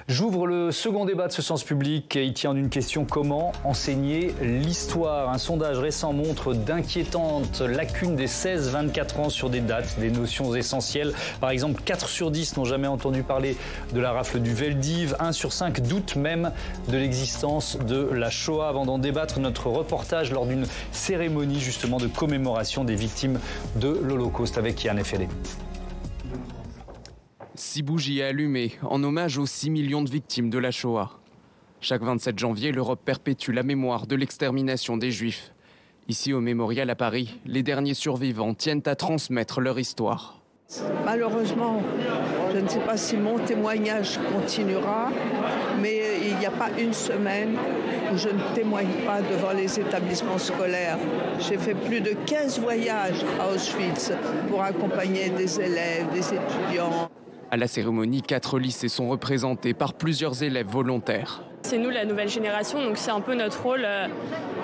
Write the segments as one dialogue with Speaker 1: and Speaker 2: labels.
Speaker 1: J'ouvre le second débat de ce sens public. Il tient en une question: comment enseigner l'histoire? Un sondage récent montre d'inquiétantes lacunes des 16-24 ans sur des dates, des notions essentielles. Par exemple, 4 sur 10 n'ont jamais entendu parler de la rafle du Veldiv. 1 sur 5 doute même de l'existence de la Shoah. Avant d'en débattre, notre reportage lors d'une cérémonie justement de commémoration des victimes de l'Holocauste avec Yann Effelé.
Speaker 2: 6 bougies allumées en hommage aux 6 millions de victimes de la Shoah. Chaque 27 janvier, l'Europe perpétue la mémoire de l'extermination des Juifs. Ici, au Mémorial à Paris, les derniers survivants tiennent à transmettre leur histoire.
Speaker 3: Malheureusement, je ne sais pas si mon témoignage continuera, mais il n'y a pas une semaine où je ne témoigne pas devant les établissements scolaires. J'ai fait plus de 15 voyages à Auschwitz pour accompagner des élèves, des étudiants.
Speaker 2: À la cérémonie, 4 lycées sont représentés par plusieurs élèves volontaires.
Speaker 4: C'est nous la nouvelle génération, donc c'est un peu notre rôle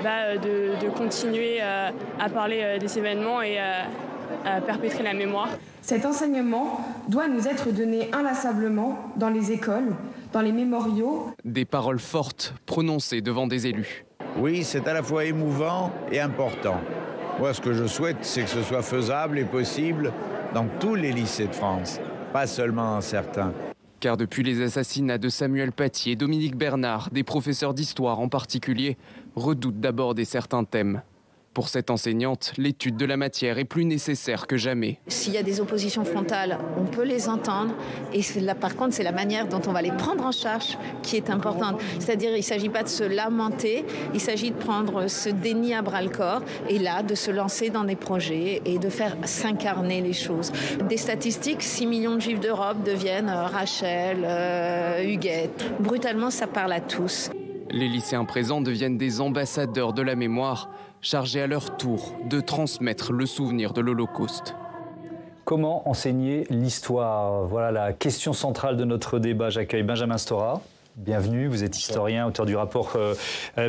Speaker 4: de continuer à parler des événements et à perpétrer la mémoire.
Speaker 5: Cet enseignement doit nous être donné inlassablement dans les écoles, dans les mémoriaux.
Speaker 2: Des paroles fortes prononcées devant des élus.
Speaker 6: Oui, c'est à la fois émouvant et important. Moi, ce que je souhaite, c'est que ce soit faisable et possible dans tous les lycées de France, pas seulement dans certains.
Speaker 2: Car depuis les assassinats de Samuel Paty et Dominique Bernard, des professeurs d'histoire en particulier redoutent d'aborder certains thèmes. Pour cette enseignante, l'étude de la matière est plus nécessaire que jamais.
Speaker 7: S'il y a des oppositions frontales, on peut les entendre. Et là, par contre, c'est la manière dont on va les prendre en charge qui est importante. C'est-à-dire, il ne s'agit pas de se lamenter, il s'agit de prendre ce déni à bras-le-corps et là, de se lancer dans des projets et de faire s'incarner les choses. Des statistiques, 6 millions de Juifs d'Europe deviennent Rachel, Huguette. Brutalement, ça parle à tous.
Speaker 2: Les lycéens présents deviennent des ambassadeurs de la mémoire, chargés à leur tour de transmettre le souvenir de l'Holocauste.
Speaker 1: Comment enseigner l'histoire? Voilà la question centrale de notre débat. J'accueille Benjamin Stora. Bienvenue, vous êtes historien, auteur du rapport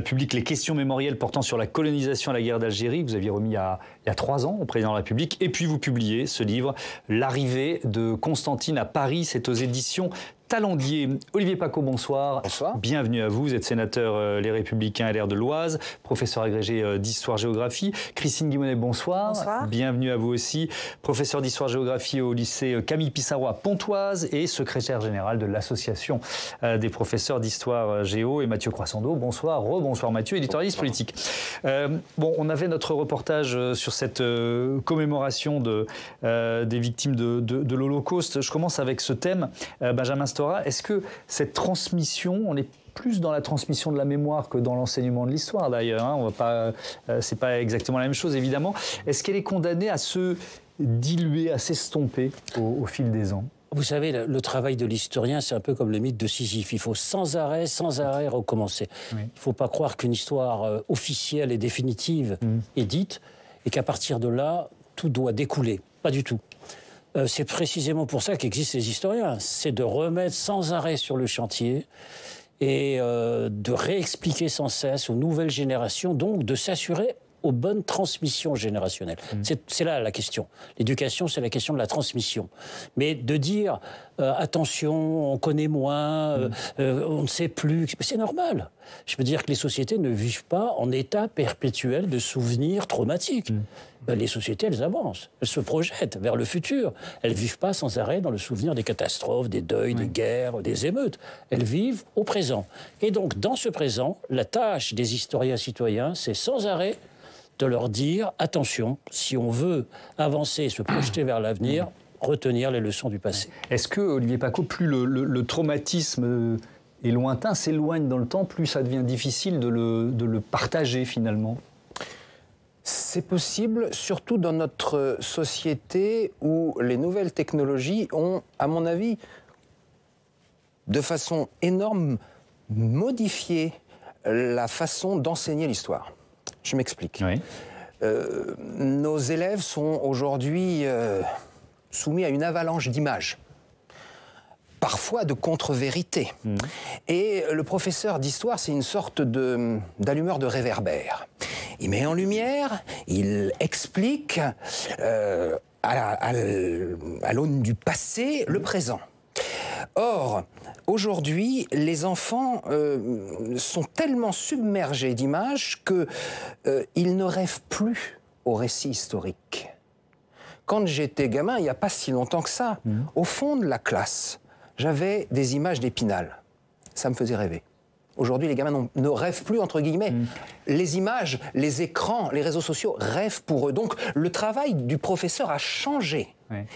Speaker 1: public Les questions mémorielles portant sur la colonisation à la guerre d'Algérie, que vous aviez remis il y a 3 ans au président de la République. Et puis vous publiez ce livre, L'arrivée de Constantine à Paris, c'est aux éditions Talendier. Olivier Paccaud, bonsoir.
Speaker 8: Bonsoir.
Speaker 1: Bienvenue à vous. Vous êtes sénateur Les Républicains LR de l'Oise, professeur agrégé d'histoire-géographie. Christine Guimonet, bonsoir.
Speaker 8: Bonsoir.
Speaker 1: Bienvenue à vous aussi. Professeur d'histoire-géographie au lycée Camille Pissarro à Pontoise et secrétaire général de l'association des professeurs d'histoire-géo. Et Mathieu Croissando, bonsoir. Rebonsoir Mathieu, éditorialiste politique. On avait notre reportage sur cette commémoration des victimes de l'Holocauste. Je commence avec ce thème, Benjamin Stora. Est-ce que cette transmission, on est plus dans la transmission de la mémoire que dans l'enseignement de l'histoire d'ailleurs, hein, on va pas, c'est pas exactement la même chose évidemment. Est-ce qu'elle est condamnée à se diluer, à s'estomper au fil des ans?
Speaker 8: Vous savez, le travail de l'historien, c'est un peu comme le mythe de Sisyphe. Il faut sans arrêt recommencer. Oui. Il ne faut pas croire qu'une histoire officielle et définitive est dite et qu'à partir de là, tout doit découler. Pas du tout. C'est précisément pour ça qu'existent les historiens. C'est de remettre sans arrêt sur le chantier et de réexpliquer sans cesse aux nouvelles générations, donc de s'assurer aux bonnes transmissions générationnelles. C'est là la question. L'éducation, c'est la question de la transmission. Mais de dire, attention, on connaît moins, on ne sait plus, c'est normal. Je veux dire que les sociétés ne vivent pas en état perpétuel de souvenirs traumatiques. Les sociétés, elles avancent, elles se projettent vers le futur. Elles ne vivent pas sans arrêt dans le souvenir des catastrophes, des deuils, des guerres, des émeutes. Elles vivent au présent. Et donc, dans ce présent, la tâche des historiens citoyens, c'est sans arrêt de leur dire, attention, si on veut avancer et se projeter vers l'avenir, retenir les leçons du passé.
Speaker 1: Est-ce que, Olivier Paccaud, plus le traumatisme est lointain, s'éloigne dans le temps, plus ça devient difficile de le partager finalement?
Speaker 9: C'est possible, surtout dans notre société où les nouvelles technologies ont, à mon avis, de façon énorme, modifié la façon d'enseigner l'histoire. Je m'explique. Oui. Nos élèves sont aujourd'hui soumis à une avalanche d'images, parfois de contre-vérités. Et le professeur d'histoire, c'est une sorte d'allumeur de réverbère. Il met en lumière, il explique à l'aune du passé le présent. Or, aujourd'hui, les enfants sont tellement submergés d'images qu'ils ne rêvent plus au récit historique. Quand j'étais gamin, il n'y a pas si longtemps que ça, au fond de la classe, j'avais des images d'Épinal. Ça me faisait rêver. Aujourd'hui, les gamins ne rêvent plus, entre guillemets. Les images, les écrans, les réseaux sociaux rêvent pour eux. Donc, le travail du professeur a changé.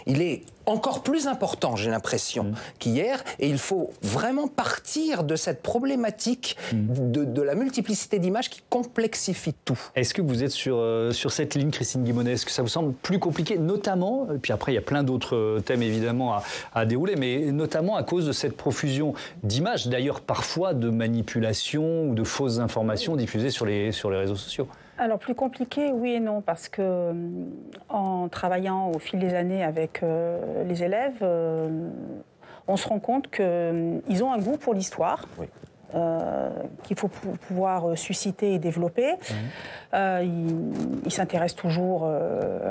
Speaker 9: Il est encore plus important, j'ai l'impression, qu'hier. Et il faut vraiment partir de cette problématique de la multiplicité d'images qui complexifie tout.
Speaker 1: Est-ce que vous êtes sur cette ligne, Christine Guimaunet? Est-ce que ça vous semble plus compliqué, notamment, puis après il y a plein d'autres thèmes évidemment à dérouler, mais notamment à cause de cette profusion d'images, d'ailleurs parfois de manipulation ou de fausses informations diffusées sur les réseaux sociaux?
Speaker 10: Alors, plus compliqué, oui et non, parce que en travaillant au fil des années avec les élèves, on se rend compte qu'ils ont un goût pour l'histoire. Oui. Qu'il faut pouvoir susciter et développer. Ils s'intéressent toujours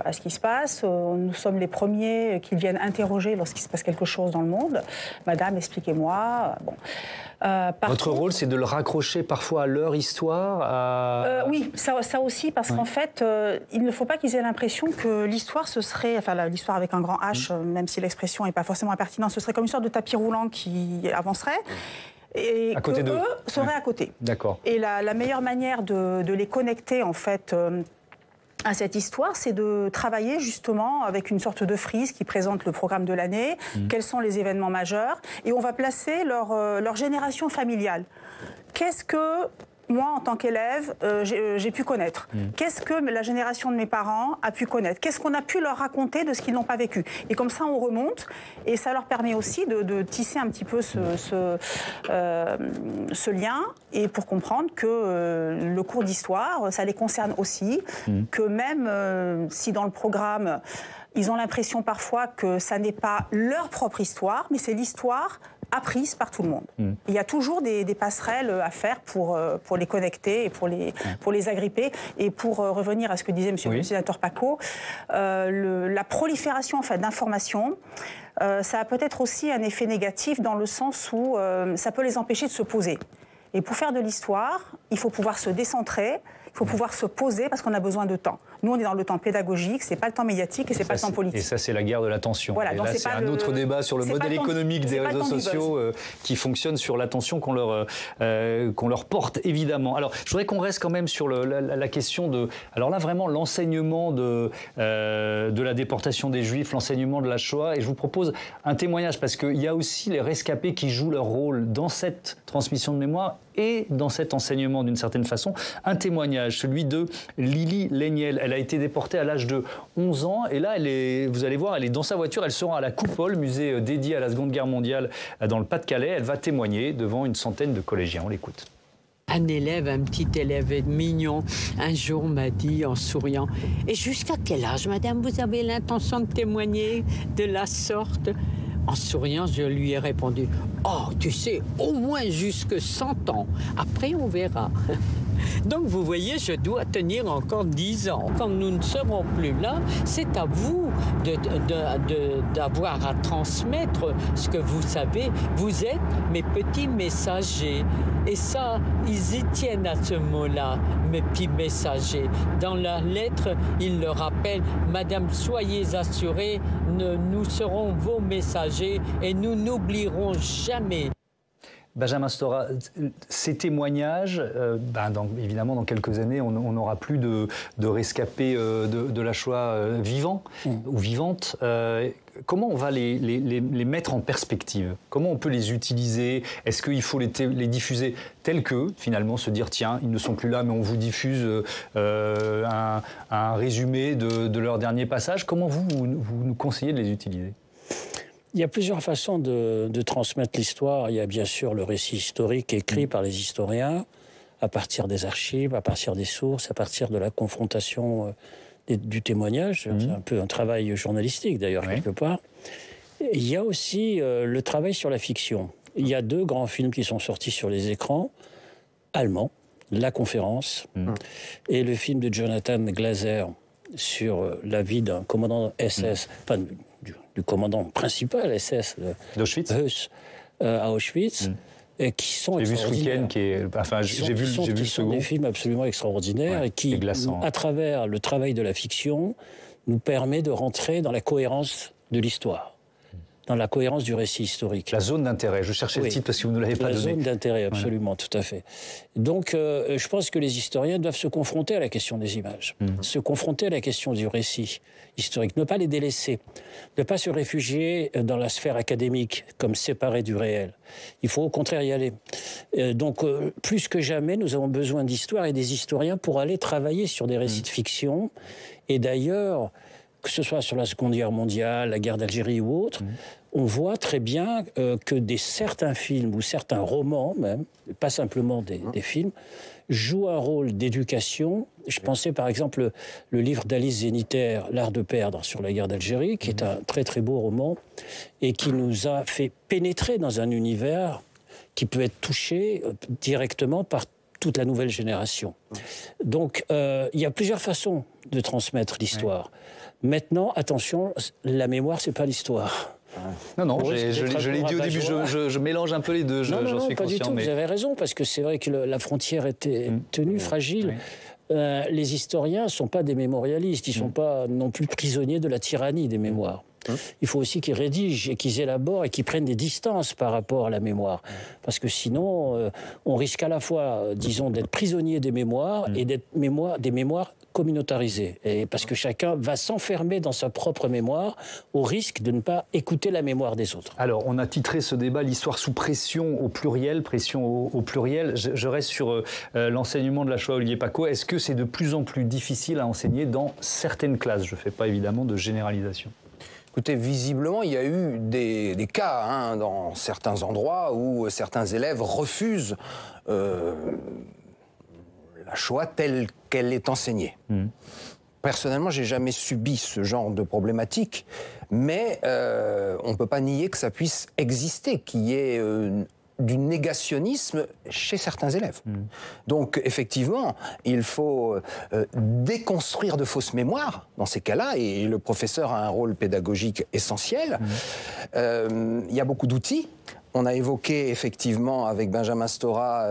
Speaker 10: à ce qui se passe. Nous sommes les premiers qu'ils viennent interroger lorsqu'il se passe quelque chose dans le monde. Madame, expliquez-moi. Bon.
Speaker 1: Votre rôle, c'est de le raccrocher parfois à leur histoire
Speaker 10: Oui, ça aussi, parce qu'en fait, il ne faut pas qu'ils aient l'impression que l'histoire, ce serait, enfin l'histoire avec un grand H, même si l'expression n'est pas forcément pertinente, ce serait comme une sorte de tapis roulant qui avancerait. Et à côté eux seraient à côté.
Speaker 1: D'accord.
Speaker 10: Et la meilleure manière de les connecter, en fait, à cette histoire, c'est de travailler justement avec une sorte de frise qui présente le programme de l'année, quels sont les événements majeurs, et on va placer leur génération familiale. Qu'est-ce que moi, en tant qu'élève, j'ai pu connaître? Qu'est-ce que la génération de mes parents a pu connaître? Qu'est-ce qu'on a pu leur raconter de ce qu'ils n'ont pas vécu? Et comme ça, on remonte, et ça leur permet aussi de tisser un petit peu ce lien, et pour comprendre que le cours d'histoire, ça les concerne aussi, que même si dans le programme, ils ont l'impression parfois que ça n'est pas leur propre histoire, mais c'est l'histoire apprise par tout le monde. Il y a toujours des passerelles à faire pour les connecter et pour les agripper. Et pour revenir à ce que disait le sénateur Pacaud, la prolifération en fait, d'informations, ça a peut-être aussi un effet négatif dans le sens où ça peut les empêcher de se poser. Et pour faire de l'histoire, il faut pouvoir se décentrer, il faut pouvoir se poser parce qu'on a besoin de temps. Nous, on est dans le temps pédagogique, c'est pas le temps médiatique et c'est pas le temps politique.
Speaker 1: Et ça, c'est la guerre de l'attention.
Speaker 10: Voilà,
Speaker 1: et là, c'est un autre débat sur le modèle économique des réseaux sociaux qui fonctionne sur l'attention qu'on leur porte, évidemment. Alors, je voudrais qu'on reste quand même sur la question de... Alors là, vraiment, l'enseignement de la déportation des Juifs, l'enseignement de la Shoah. Et je vous propose un témoignage parce qu'il y a aussi les rescapés qui jouent leur rôle dans cette transmission de mémoire et dans cet enseignement d'une certaine façon. Un témoignage, celui de Lily Léniel. Elle a été déportée à l'âge de 11 ans et là, vous allez voir, elle est dans sa voiture, elle se rend à la Coupole, musée dédié à la Seconde Guerre mondiale dans le Pas-de-Calais. Elle va témoigner devant une centaine de collégiens. On l'écoute.
Speaker 11: Un petit élève mignon, un jour m'a dit en souriant « Et jusqu'à quel âge, madame, vous avez l'intention de témoigner de la sorte ?» En souriant, je lui ai répondu « Oh, tu sais, au moins jusque 100 ans. Après, on verra. » Donc, vous voyez, je dois tenir encore 10 ans. Quand nous ne serons plus là, c'est à vous d'avoir à transmettre ce que vous savez. Vous êtes mes petits messagers. Et ça, ils y tiennent à ce mot-là, mes petits messagers. Dans la lettre, ils le rappellent « Madame, soyez assurée, nous serons vos messagers et nous n'oublierons jamais. »
Speaker 1: Benjamin Stora, ces témoignages, évidemment, dans quelques années, on n'aura plus de rescapés de la Shoah vivants ou vivantes. Comment on va les mettre en perspective? Comment on peut les utiliser? Est-ce qu'il faut les diffuser tels que, finalement, se dire, tiens, ils ne sont plus là, mais on vous diffuse un résumé de leur dernier passage? Comment vous nous conseillez de les utiliser?
Speaker 8: Il y a plusieurs façons de transmettre l'histoire. Il y a bien sûr le récit historique écrit par les historiens, à partir des archives, à partir des sources, à partir de la confrontation du témoignage. C'est un peu un travail journalistique, d'ailleurs, quelque part. Il y a aussi le travail sur la fiction. Il y a 2 grands films qui sont sortis sur les écrans, allemands, La Conférence, et le film de Jonathan Glaser sur la vie d'un commandant SS, du commandant principal SS
Speaker 1: d'Auschwitz,
Speaker 8: à Auschwitz, qui sont
Speaker 1: j'ai vu ce week-end, j'ai vu le second.
Speaker 8: Des films absolument extraordinaires et qui, à travers le travail de la fiction, nous permet de rentrer dans la cohérence de l'histoire, dans la cohérence du récit historique.
Speaker 1: La zone d'intérêt, je cherchais le titre parce que vous ne l'avez pas donné.
Speaker 8: La zone d'intérêt, absolument, tout à fait. Donc, je pense que les historiens doivent se confronter à la question des images, se confronter à la question du récit historique, ne pas les délaisser, ne pas se réfugier dans la sphère académique comme séparée du réel. Il faut au contraire y aller. Donc, plus que jamais, nous avons besoin d'histoire et des historiens pour aller travailler sur des récits de fiction. Et d'ailleurs, que ce soit sur la Seconde Guerre mondiale, la guerre d'Algérie ou autre, on voit très bien que certains films ou certains romans même, pas simplement des films, jouent un rôle d'éducation. Je pensais par exemple le livre d'Alice Zéniter, L'art de perdre, sur la guerre d'Algérie, qui est un très très beau roman et qui nous a fait pénétrer dans un univers qui peut être touché directement par toute la nouvelle génération. Donc il y a plusieurs façons de transmettre l'histoire. Maintenant, attention, la mémoire, c'est pas l'histoire.
Speaker 1: Non, je l'ai dit au début, je mélange un peu les deux, j'en suis
Speaker 8: pas
Speaker 1: conscient.
Speaker 8: Du tout, vous avez raison, parce que c'est vrai que la frontière était tenue, fragile. Les historiens ne sont pas des mémorialistes, ils ne sont pas non plus prisonniers de la tyrannie des mémoires. Il faut aussi qu'ils rédigent et qu'ils élaborent et qu'ils prennent des distances par rapport à la mémoire. Parce que sinon, on risque à la fois, disons, d'être prisonnier des mémoires et d'être des mémoires communautarisées. Et parce que chacun va s'enfermer dans sa propre mémoire au risque de ne pas écouter la mémoire des autres.
Speaker 1: Alors, on a titré ce débat « L'histoire sous pression au pluriel ». Pression au pluriel. Je reste sur l'enseignement de la Shoah, Olivier Paco. Est-ce que c'est de plus en plus difficile à enseigner dans certaines classes? Je ne fais pas évidemment de généralisation.
Speaker 9: Écoutez, visiblement, il y a eu des cas dans certains endroits où certains élèves refusent la Shoah telle qu'elle est enseignée. Personnellement, j'ai jamais subi ce genre de problématique, mais on ne peut pas nier que ça puisse exister, qu'il y ait du négationnisme chez certains élèves. Donc, effectivement, il faut déconstruire de fausses mémoires dans ces cas-là, et le professeur a un rôle pédagogique essentiel. Il y a beaucoup d'outils. On a évoqué, effectivement, avec Benjamin Stora,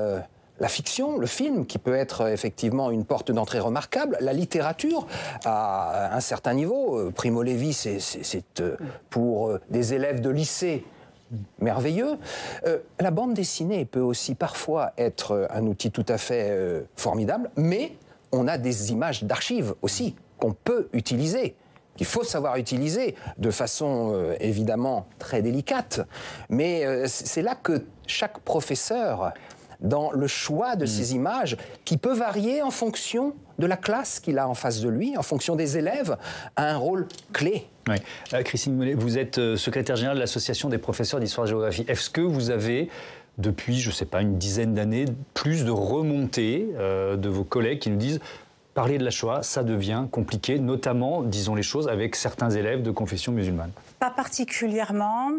Speaker 9: la fiction, le film, qui peut être effectivement une porte d'entrée remarquable. La littérature, à un certain niveau. Primo Levi, c'est pour des élèves de lycée, merveilleux. La bande dessinée peut aussi parfois être un outil tout à fait formidable, mais on a des images d'archives aussi qu'on peut utiliser, qu'il faut savoir utiliser de façon évidemment très délicate. Mais c'est là que chaque professeur, dans le choix de ces images, qui peut varier en fonction de la classe qu'il a en face de lui, en fonction des élèves, a un rôle clé.
Speaker 1: Oui. Christine Mollet, vous êtes secrétaire générale de l'Association des professeurs d'histoire-géographie. Est-ce que vous avez, depuis, je ne sais pas, une dizaine d'années, plus de remontées de vos collègues qui nous disent « parler de la Shoah, ça devient compliqué », notamment, disons les choses, avec certains élèves de confession musulmane?
Speaker 10: Pas particulièrement.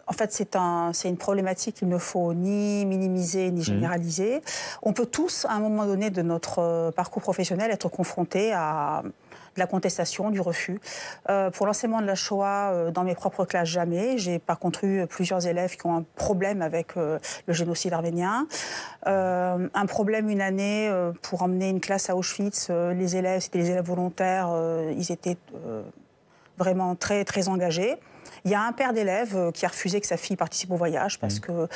Speaker 10: En fait, c'est une problématique qu'il ne faut ni minimiser ni généraliser. On peut tous, à un moment donné de notre parcours professionnel, être confrontés à de la contestation, du refus. Pour l'enseignement de la Shoah, dans mes propres classes, jamais. J'ai par contre eu plusieurs élèves qui ont un problème avec le génocide arménien. Un problème une année pour emmener une classe à Auschwitz. Les élèves, c'était les élèves volontaires, ils étaient vraiment très, très engagés. Il y a un père d'élève qui a refusé que sa fille participe au voyage parce que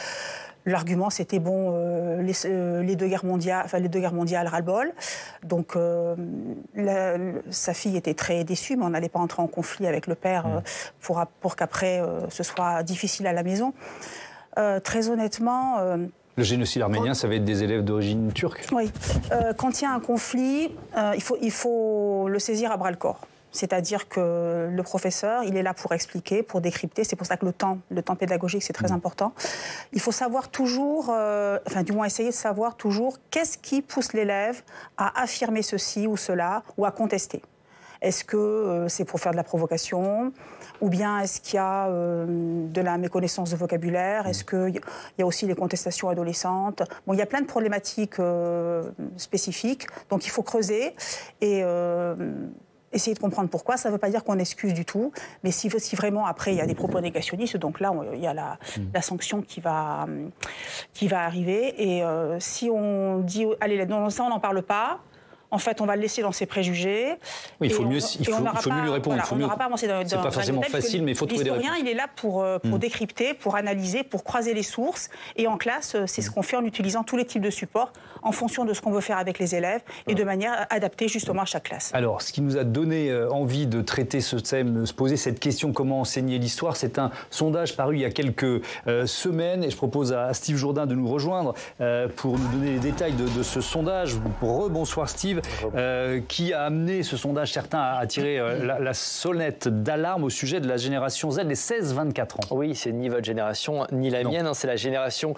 Speaker 10: l'argument c'était les deux guerres mondiales ras-le-bol. Donc sa fille était très déçue, mais on n'allait pas entrer en conflit avec le père pour qu'après ce soit difficile à la maison. Très honnêtement.
Speaker 1: Le génocide arménien, ça va être des élèves d'origine turque.
Speaker 10: Oui. Quand il y a un conflit, il faut le saisir à bras-le-corps. C'est-à-dire que le professeur, il est là pour expliquer, pour décrypter. C'est pour ça que le temps pédagogique, c'est très important. Il faut savoir toujours, du moins essayer de savoir toujours qu'est-ce qui pousse l'élève à affirmer ceci ou cela, ou à contester. Est-ce que c'est pour faire de la provocation ? Ou bien est-ce qu'il y a de la méconnaissance de vocabulaire ? Est-ce qu'il y a aussi les contestations adolescentes ? Bon, il y a plein de problématiques spécifiques, donc il faut creuser. Et essayer de comprendre pourquoi. Ça ne veut pas dire qu'on excuse du tout, mais si vraiment après il y a des propos négationnistes, donc là il y a la sanction qui va arriver. Et si on dit allez, non, ça on n'en parle pas. En fait, on va le laisser dans ses préjugés.
Speaker 1: Oui, il faut mieux lui répondre.
Speaker 10: Voilà, on n'aura pas avancé dans
Speaker 1: c'est pas forcément facile, mais il faut trouver des réponses.
Speaker 10: L'historien, il est là pour décrypter, pour analyser, pour croiser les sources. Et en classe, c'est ce qu'on fait en utilisant tous les types de supports en fonction de ce qu'on veut faire avec les élèves et de manière adaptée justement à chaque classe.
Speaker 1: Alors, ce qui nous a donné envie de traiter ce thème, de se poser cette question, comment enseigner l'histoire, c'est un sondage paru il y a quelques semaines. Et je propose à Steve Jourdain de nous rejoindre pour nous donner les détails de ce sondage. Rebonsoir Steve. Qui a amené ce sondage, certains, à tirer la sonnette d'alarme au sujet de la génération Z, les 16-24 ans.
Speaker 12: Oui, c'est ni votre génération, ni la mienne, c'est la génération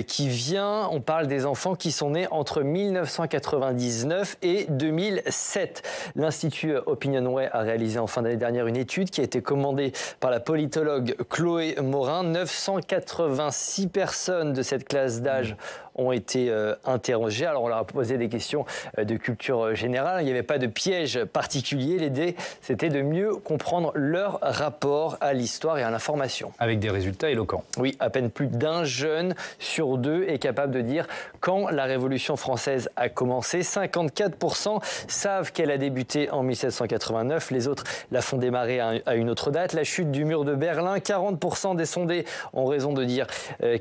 Speaker 12: qui vient. On parle des enfants qui sont nés entre 1999 et 2007. L'Institut OpinionWay a réalisé en fin d'année dernière une étude qui a été commandée par la politologue Chloé Morin. 986 personnes de cette classe d'âge ont été interrogées. Alors on leur a posé des questions de culture générale. Il n'y avait pas de piège particulier. L'idée, c'était de mieux comprendre leur rapport à l'histoire et à l'information.
Speaker 1: Avec des résultats éloquents.
Speaker 12: Oui, à peine plus d'un jeune sur deux est capable de dire quand la Révolution française a commencé. 54% savent qu'elle a débuté en 1789. Les autres la font démarrer à une autre date. La chute du mur de Berlin, 40% des sondés ont raison de dire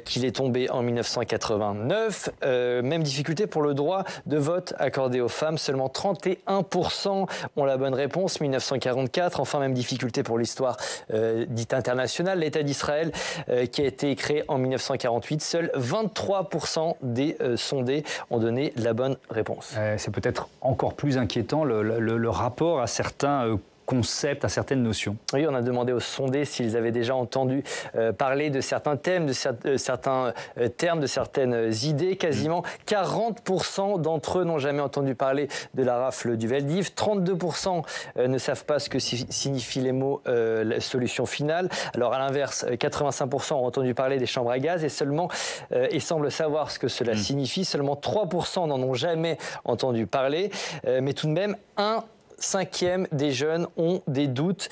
Speaker 12: qu'il est tombé en 1989. Même difficulté pour le droit de vote accordé aux femmes. Seulement 31% ont la bonne réponse, 1944. Enfin, même difficulté pour l'histoire dite internationale. L'État d'Israël qui a été créé en 1948. Seuls 23% des sondés ont donné la bonne réponse.
Speaker 1: C'est peut-être encore plus inquiétant le rapport à certains concepts, à certaines notions.
Speaker 12: Oui, on a demandé aux sondés s'ils avaient déjà entendu parler de certains thèmes, de certains termes, de certaines idées. Quasiment 40% d'entre eux n'ont jamais entendu parler de la rafle du Veldiv. 32% ne savent pas ce que signifient les mots la solution finale. Alors à l'inverse, 85% ont entendu parler des chambres à gaz et semblent savoir ce que cela signifie. Seulement 3% n'en ont jamais entendu parler. Mais tout de même, 1/5 des jeunes ont des doutes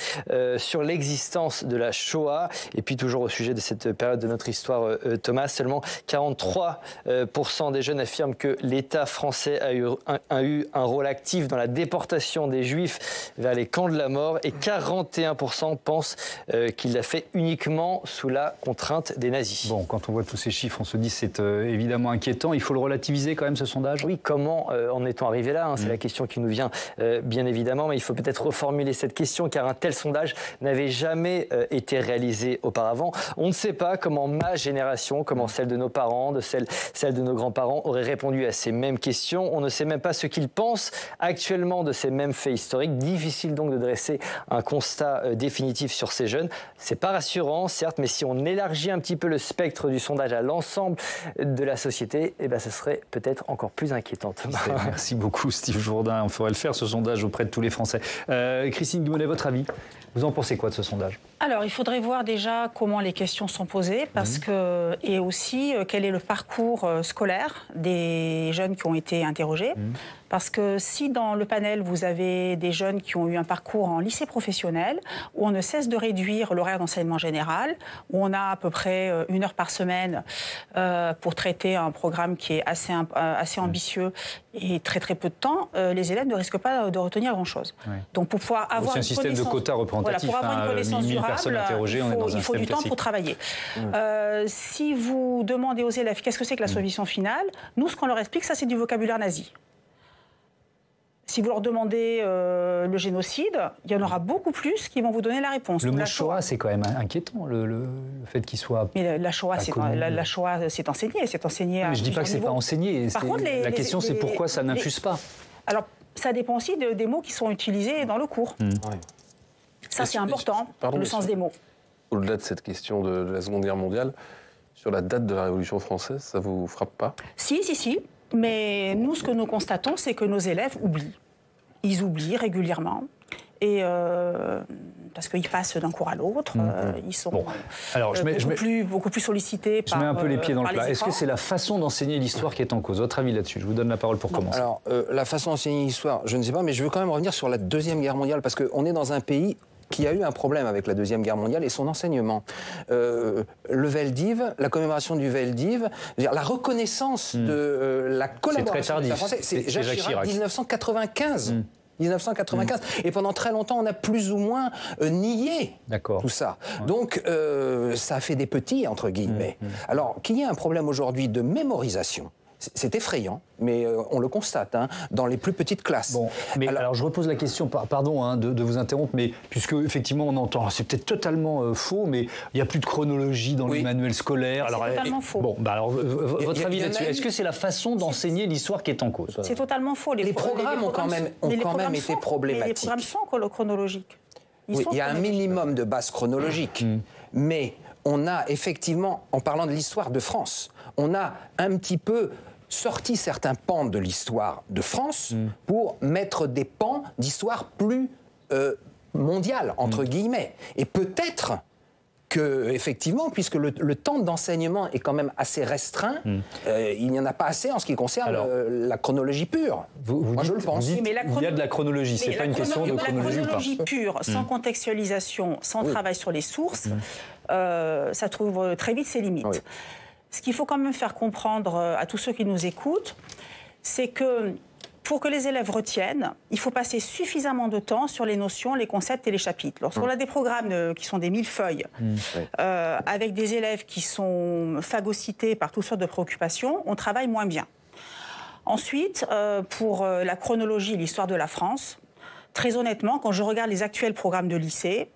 Speaker 12: sur l'existence de la Shoah. Et puis toujours au sujet de cette période de notre histoire, Thomas, seulement 43% des jeunes affirment que l'État français a eu un rôle actif dans la déportation des Juifs vers les camps de la mort et 41% pensent qu'il l'a fait uniquement sous la contrainte des nazis.
Speaker 1: Bon, quand on voit tous ces chiffres, on se dit que c'est évidemment inquiétant. Il faut le relativiser quand même, ce sondage ?
Speaker 12: Oui, comment en est-on arrivé là, c'est la question qui nous vient bien évidemment, mais il faut peut-être reformuler cette question car un tel sondage n'avait jamais été réalisé auparavant. On ne sait pas comment ma génération, comment celle de nos parents, celle de nos grands-parents aurait répondu à ces mêmes questions. On ne sait même pas ce qu'ils pensent actuellement de ces mêmes faits historiques. Difficile donc de dresser un constat définitif sur ces jeunes. C'est pas rassurant, certes, mais si on élargit un petit peu le spectre du sondage à l'ensemble de la société, eh ben, ce serait peut-être encore plus inquiétant.
Speaker 1: Merci beaucoup Steve Jourdain. On ferait le faire ce sondage auprès de tous les Français. Christine Dumollet, votre avis ? Vous en pensez quoi de ce sondage ?
Speaker 10: Alors, il faudrait voir déjà comment les questions sont posées, et aussi quel est le parcours scolaire des jeunes qui ont été interrogés. Parce que si dans le panel, vous avez des jeunes qui ont eu un parcours en lycée professionnel, où on ne cesse de réduire l'horaire d'enseignement général, où on a à peu près 1 heure par semaine pour traiter un programme qui est assez ambitieux et très très peu de temps, les élèves ne risquent pas de retenir grand-chose.
Speaker 1: Oui.
Speaker 10: Donc pour pouvoir avoir
Speaker 1: c'est un système de quotas représentatifs.
Speaker 10: Voilà, pour avoir une connaissance durable, il faut du temps pour travailler. Si vous demandez aux élèves qu'est-ce que c'est que la solution finale, nous, ce qu'on leur explique, ça c'est du vocabulaire nazi. Si vous leur demandez le génocide, il y en aura beaucoup plus qui vont vous donner la réponse.
Speaker 1: Le mot Shoah, c'est quand même inquiétant, le fait qu'il soit...
Speaker 10: Mais la Shoah, c'est enseigné. C'est enseigné à
Speaker 1: mais je ne dis pas que ce n'est pas enseigné.
Speaker 10: Par contre,
Speaker 1: la question, c'est pourquoi ça n'infuse pas.
Speaker 10: Alors, ça dépend aussi des mots qui sont utilisés dans le cours. Ça, c'est important, le sens des mots.
Speaker 13: Au-delà de cette question de la Seconde Guerre mondiale, sur la date de la Révolution française, ça ne vous frappe pas ?
Speaker 10: Si. Mais nous, ce que nous constatons, c'est que nos élèves oublient. Ils oublient régulièrement. Et parce qu'ils passent d'un cours à l'autre, ils sont beaucoup plus sollicités par.
Speaker 1: Je mets un peu les pieds dans le plat. Est-ce que c'est la façon d'enseigner l'histoire qui est en cause? Votre avis là-dessus? Je vous donne la parole pour commencer.
Speaker 9: Alors, la façon d'enseigner l'histoire, je ne sais pas, mais je veux quand même revenir sur la Deuxième Guerre mondiale, parce qu'on est dans un pays qui a eu un problème avec la Deuxième Guerre mondiale et son enseignement. Le Veldiv, la commémoration du Veldiv, la reconnaissance de la collaboration avec la France, c'est Jacques Chirac, 1995. 1995. Et pendant très longtemps, on a plus ou moins nié tout ça. Ouais. Donc, ça a fait des petits, entre guillemets. Alors, qu'il y ait un problème aujourd'hui de mémorisation, c'est effrayant, mais on le constate dans les plus petites classes.
Speaker 1: Bon, mais alors je repose la question, pardon de vous interrompre, mais puisque effectivement on entend, c'est peut-être totalement faux, mais il n'y a plus de chronologie dans les manuels scolaires.
Speaker 10: C'est totalement faux.
Speaker 1: Bon, alors votre avis là-dessus, est-ce que c'est la façon d'enseigner l'histoire qui est en cause?
Speaker 10: C'est totalement faux.
Speaker 9: Les programmes ont quand même été problématiques.
Speaker 10: Mais les programmes sont chronologiques.
Speaker 9: Il y a un minimum de base chronologique, mais on a effectivement, en parlant de l'histoire de France, on a un petit peu sorti certains pans de l'histoire de France pour mettre des pans d'histoire plus mondiale, entre guillemets. Et peut-être que, effectivement, puisque le temps d'enseignement est quand même assez restreint, il n'y en a pas assez en ce qui concerne la chronologie pure. Moi, je le pense.
Speaker 1: Il y a de la chronologie, c'est pas une question de chronologie ou pas.
Speaker 10: La chronologie pure, sans contextualisation, sans travail sur les sources, ça trouve très vite ses limites. Oui. Ce qu'il faut quand même faire comprendre à tous ceux qui nous écoutent, c'est que pour que les élèves retiennent, il faut passer suffisamment de temps sur les notions, les concepts et les chapitres. Lorsqu'on a des programmes qui sont des millefeuilles, avec des élèves qui sont phagocytés par toutes sortes de préoccupations, on travaille moins bien. Ensuite, pour la chronologie, l'histoire de la France, très honnêtement, quand je regarde les actuels programmes de lycée,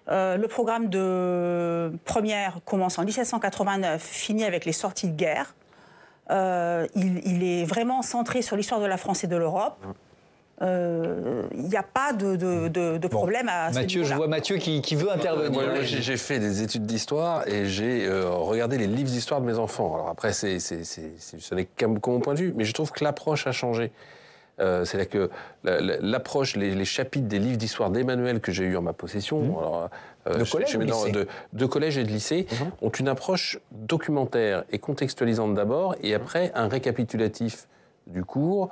Speaker 10: le programme de première commence en 1789, finit avec les sorties de guerre. Il est vraiment centré sur l'histoire de la France et de l'Europe. Il n'y a pas de problème à ce
Speaker 1: Mathieu, je vois Mathieu qui veut intervenir.
Speaker 13: Moi, j'ai fait des études d'histoire et j'ai regardé les livres d'histoire de mes enfants. Alors après, ce n'est que mon point de vue, mais je trouve que l'approche a changé. C'est-à-dire que l'approche, les chapitres des livres d'histoire d'Emmanuel que j'ai eu en ma possession, de collège et de lycée, ont une approche documentaire et contextualisante d'abord, et après un récapitulatif du cours,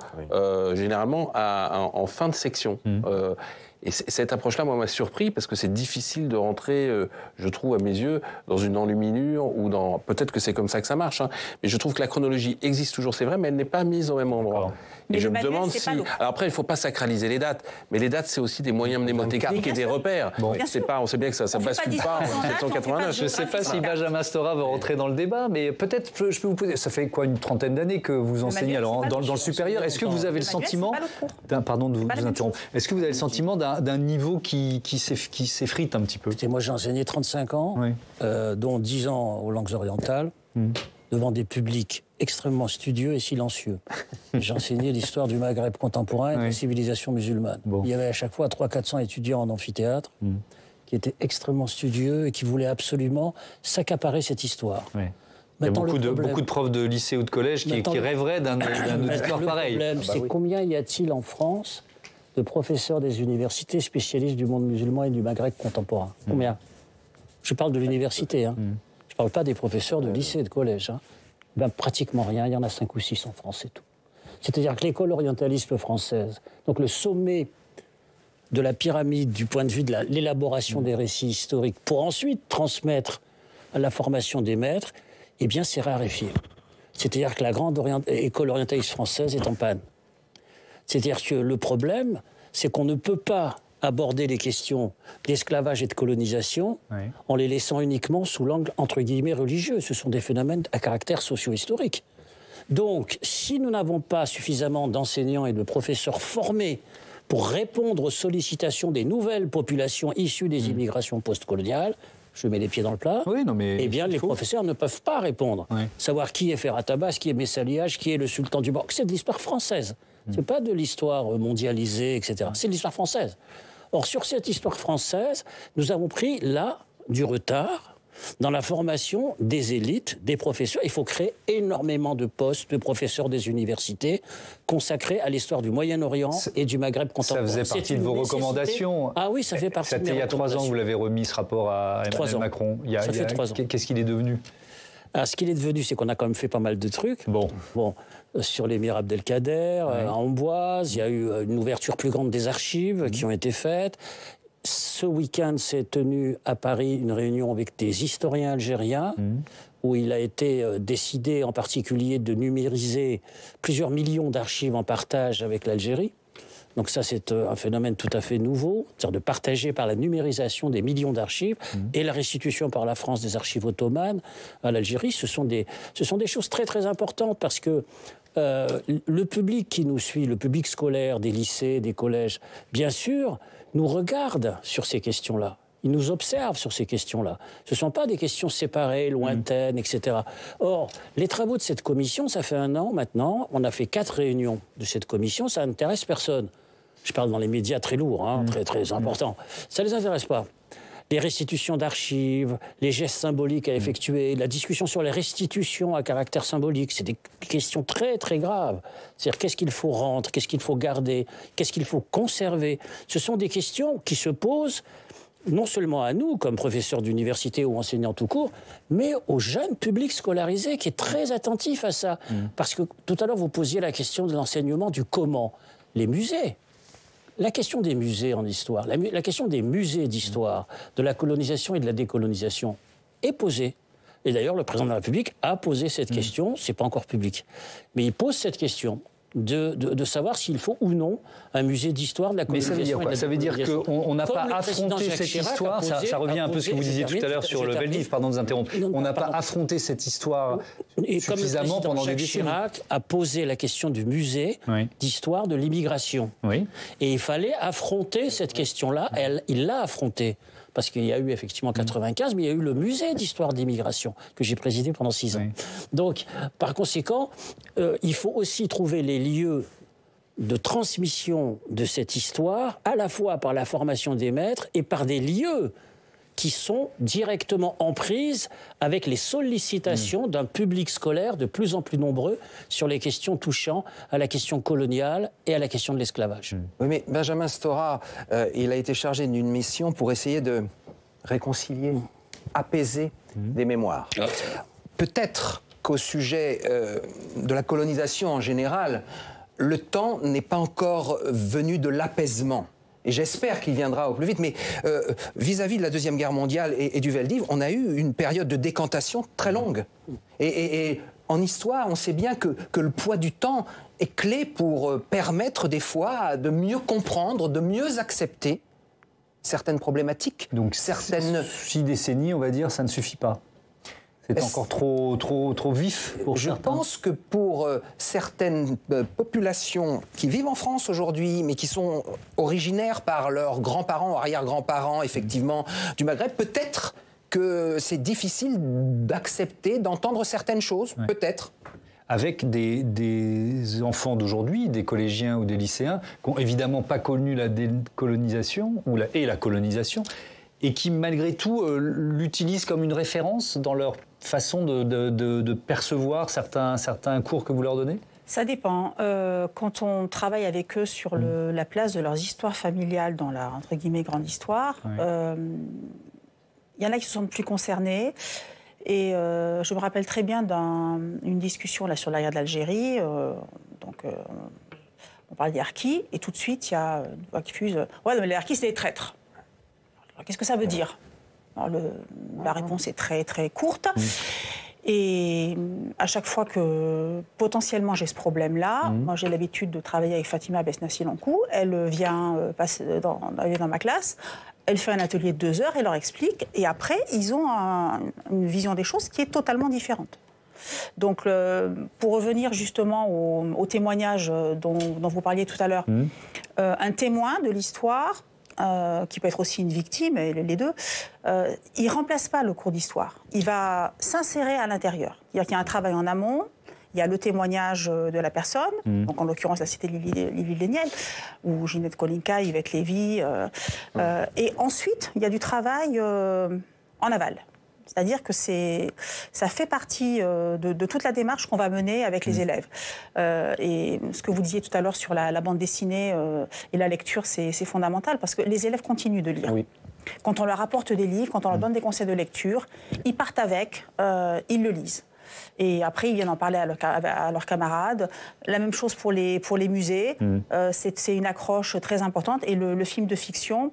Speaker 13: généralement en fin de section. Et cette approche-là, moi, m'a surpris parce que c'est difficile de rentrer, je trouve, à mes yeux, dans une enluminure ou dans... Peut-être que c'est comme ça que ça marche, mais je trouve que la chronologie existe toujours, c'est vrai, mais elle n'est pas mise au même endroit. Et je me demande si... Alors après, il ne faut pas sacraliser les dates, mais les dates, c'est aussi des moyens mnémotechniques et des repères. Bon. On sait bien que ça ne bascule pas en 1789.
Speaker 1: Je ne sais pas si Benjamin Stora va rentrer dans le débat, mais peut-être je peux vous poser... Ça fait quoi, une trentaine d'années que vous enseignez alors, dans le supérieur. Est-ce que vous avez le sentiment... Pardon de vous interrompre. Est-ce que vous avez le sentiment d'un niveau qui s'effrite un petit peu?
Speaker 8: Écoutez, moi j'ai enseigné 35 ans, dont 10 ans aux langues orientales, devant des publics extrêmement studieux et silencieux. J'ai enseigné l'histoire du Maghreb contemporain et de la civilisation musulmane. Bon. Il y avait à chaque fois 300-400 étudiants en amphithéâtre qui étaient extrêmement studieux et qui voulaient absolument s'accaparer cette histoire.
Speaker 1: Il y a beaucoup de profs de lycée ou de collège qui rêveraient d'un auditoire pareil.
Speaker 8: Le problème, c'est combien y a-t-il en France de professeurs des universités spécialistes du monde musulman et du Maghreb contemporain? Combien? Je parle de l'université. Je ne parle pas des professeurs de lycée et de collège. Ben, pratiquement rien. Il y en a 5 ou 6 en France, c'est tout. C'est-à-dire que l'école orientaliste française, donc le sommet de la pyramide du point de vue de l'élaboration des récits historiques, pour ensuite transmettre à la formation des maîtres, eh bien, c'est raréfié. C'est-à-dire que la grande école orientaliste française est en panne. C'est-à-dire que le problème, c'est qu'on ne peut pas aborder les questions d'esclavage et de colonisation en les laissant uniquement sous l'angle, entre guillemets, religieux. Ce sont des phénomènes à caractère socio-historique. Donc, si nous n'avons pas suffisamment d'enseignants et de professeurs formés pour répondre aux sollicitations des nouvelles populations issues des immigrations postcoloniales, je mets les pieds dans le plat, eh bien, les professeurs ne peuvent pas répondre. Savoir qui est Ferhat Abbas, qui est Messaliage, qui est le sultan du Maroc, c'est de l'histoire française. C'est pas de l'histoire mondialisée, etc. C'est de l'histoire française. Or, sur cette histoire française, nous avons pris là du retard dans la formation des élites, des professeurs. Il faut créer énormément de postes de professeurs des universités consacrés à l'histoire du Moyen-Orient et du Maghreb contemporain.
Speaker 1: Ça faisait partie de vos recommandations.
Speaker 8: Ah oui, ça fait partie de mes
Speaker 1: recommandations. C'était il y a 3 ans que vous l'avez remis, ce rapport à Emmanuel Macron.
Speaker 8: Ça fait 3 ans.
Speaker 1: Qu'est-ce qu'il est devenu?
Speaker 8: Alors, ce qu'il est devenu, c'est qu'on a quand même fait pas mal de trucs. Bon, sur l'émir Abdelkader, à Amboise, il y a eu une ouverture plus grande des archives qui ont été faites. Ce week-end s'est tenue à Paris une réunion avec des historiens algériens où il a été décidé en particulier de numériser plusieurs millions d'archives en partage avec l'Algérie. Donc ça, c'est un phénomène tout à fait nouveau, c'est-à-dire de partager par la numérisation des millions d'archives et la restitution par la France des archives ottomanes à l'Algérie. Ce sont des choses très très importantes parce que le public qui nous suit, le public scolaire des lycées, des collèges, bien sûr, nous regarde sur ces questions-là. Ils nous observent sur ces questions-là. Ce ne sont pas des questions séparées, lointaines, etc. Or, les travaux de cette commission, ça fait 1 an maintenant, on a fait 4 réunions de cette commission, ça n'intéresse personne. Je parle dans les médias très lourds, très très importants. Ça ne les intéresse pas. Les restitutions d'archives, les gestes symboliques à effectuer, la discussion sur les restitutions à caractère symbolique, c'est des questions très très graves. C'est-à-dire qu'est-ce qu'il faut rendre, qu'est-ce qu'il faut garder, qu'est-ce qu'il faut conserver. Ce sont des questions qui se posent non seulement à nous, comme professeurs d'université ou enseignants tout court, mais au jeune public scolarisé qui est très attentif à ça. Parce que tout à l'heure, vous posiez la question de l'enseignement du comment. Les musées. La question des musées en histoire, la question des musées d'histoire, de la colonisation et de la décolonisation est posée. Et d'ailleurs, le président de la République a posé cette question, c'est pas encore public, mais il pose cette question de savoir s'il faut ou non un musée d'histoire de la colonisation.
Speaker 1: Mais ça veut dire quoi? Ça veut dire qu'on n'a pas affronté cette histoire, ça revient un peu à ce que vous disiez tout à l'heure sur le Veldiv, pardon de vous interrompre. On n'a pas affronté cette histoire suffisamment pendant des décennies.
Speaker 8: Chirac a posé la question du musée d'histoire de l'immigration. Et il fallait affronter cette question-là, il l'a affrontée. Parce qu'il y a eu effectivement 95, mais il y a eu le musée d'histoire d'immigration que j'ai présidé pendant 6 ans. Donc, par conséquent, il faut aussi trouver les lieux de transmission de cette histoire, à la fois par la formation des maîtres et par des lieux qui sont directement en prise avec les sollicitations d'un public scolaire de plus en plus nombreux sur les questions touchant à la question coloniale et à la question de l'esclavage.
Speaker 9: Oui, mais Benjamin Stora, il a été chargé d'une mission pour essayer de réconcilier, apaiser des mémoires. Peut-être qu'au sujet de la colonisation en général, le temps n'est pas encore venu de l'apaisement. Et j'espère qu'il viendra au plus vite. Mais vis-à-vis de la Deuxième Guerre mondiale et du Veldiv, on a eu une période de décantation très longue. Et en histoire, on sait bien que le poids du temps est clé pour permettre des fois de mieux comprendre, de mieux accepter certaines problématiques.
Speaker 1: Donc 6 décennies, on va dire, ça ne suffit pas. C'est encore trop vif pour certains.
Speaker 9: Je pense que pour certaines populations qui vivent en France aujourd'hui, mais qui sont originaires par leurs grands-parents ou arrière-grands-parents, effectivement, du Maghreb, peut-être que c'est difficile d'accepter, d'entendre certaines choses, peut-être.
Speaker 1: Avec des enfants d'aujourd'hui, des collégiens ou des lycéens, qui n'ont évidemment pas connu la décolonisation et la colonisation, et qui, malgré tout, l'utilisent comme une référence dans leur façon de percevoir certains cours que vous leur donnez?
Speaker 10: Ça dépend. Quand on travaille avec eux sur la place de leurs histoires familiales dans la, entre guillemets, grande histoire, il y en a qui se sentent plus concernés. Et je me rappelle très bien d'une discussion là, sur la guerre d'Algérie. On parle des harkis, et tout de suite, il y a une voix qui fuse. Ouais, mais les harkis, c'est des traîtres. Qu'est-ce que ça veut dire? Alors la réponse est très très courte. Et à chaque fois que potentiellement j'ai ce problème-là, moi j'ai l'habitude de travailler avec Fatima Besnassi-Lankou. Elle vient aller dans ma classe, elle fait un atelier de 2 heures, elle leur explique, et après ils ont une vision des choses qui est totalement différente. Donc pour revenir justement au témoignage dont vous parliez tout à l'heure, un témoin de l'histoire, qui peut être aussi une victime, les deux, il ne remplace pas le cours d'histoire. Il va s'insérer à l'intérieur. C'est-à-dire qu'il y a un travail en amont, il y a le témoignage de la personne, donc en l'occurrence là c'était Lily Léniel, ou Ginette Kolinka, Yvette Lévy, et ensuite il y a du travail en aval. C'est-à-dire que ça fait partie de toute la démarche qu'on va mener avec les élèves. Et ce que vous disiez tout à l'heure sur la bande dessinée et la lecture, c'est fondamental parce que les élèves continuent de lire. Oui. Quand on leur apporte des livres, quand on leur donne des conseils de lecture, ils partent avec, ils le lisent. Et après, ils viennent en parler à leurs camarades. La même chose pour les musées. C'est une accroche très importante. Et le film de fiction,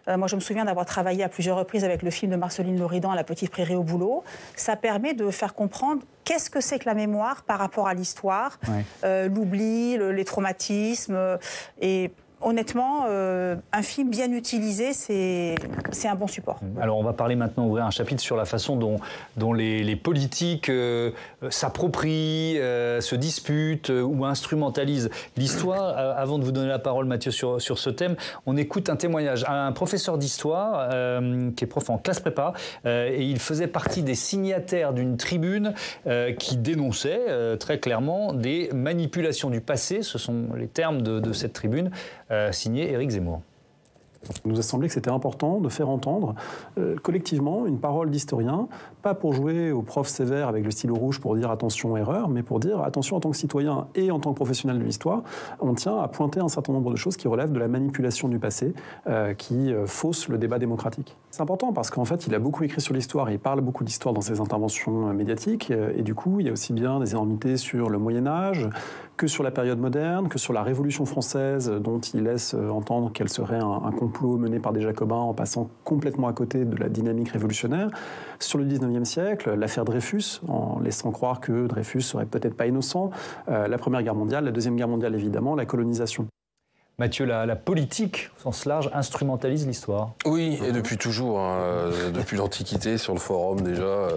Speaker 10: moi je me souviens d'avoir travaillé à plusieurs reprises avec le film de Marceline Loridan, La petite prairie au boulot. Ça permet de faire comprendre qu'est-ce que c'est que la mémoire par rapport à l'histoire, l'oubli, les traumatismes. Et honnêtement, un film bien utilisé, c'est un bon support.
Speaker 1: Alors on va parler maintenant, ouvrir un chapitre sur la façon dont les politiques s'approprient, se disputent ou instrumentalisent l'histoire. Avant de vous donner la parole, Mathieu, sur ce thème, on écoute un témoignage à un professeur d'histoire qui est prof en classe prépa et il faisait partie des signataires d'une tribune qui dénonçait très clairement des manipulations du passé. Ce sont les termes de cette tribune. Signé Éric Zemmour.
Speaker 14: Il nous a semblé que c'était important de faire entendre collectivement une parole d'historien, pas pour jouer au prof sévère avec le stylo rouge pour dire attention erreur, mais pour dire attention en tant que citoyen et en tant que professionnel de l'histoire, on tient à pointer un certain nombre de choses qui relèvent de la manipulation du passé, qui faussent le débat démocratique. C'est important parce qu'en fait, il a beaucoup écrit sur l'histoire, il parle beaucoup d'histoire dans ses interventions médiatiques, et du coup, il y a aussi bien des énormités sur le Moyen-Âge, que sur la période moderne, que sur la Révolution française, dont il laisse entendre qu'elle serait un complot mené par des Jacobins en passant complètement à côté de la dynamique révolutionnaire. Sur le 19e siècle, l'affaire Dreyfus, en laissant croire que Dreyfus serait peut-être pas innocent, la Première Guerre mondiale, la Deuxième Guerre mondiale évidemment, la colonisation.
Speaker 1: Mathieu, la politique, au sens large, instrumentalise l'histoire.
Speaker 13: Oui, et depuis toujours, depuis l'Antiquité, sur le forum déjà,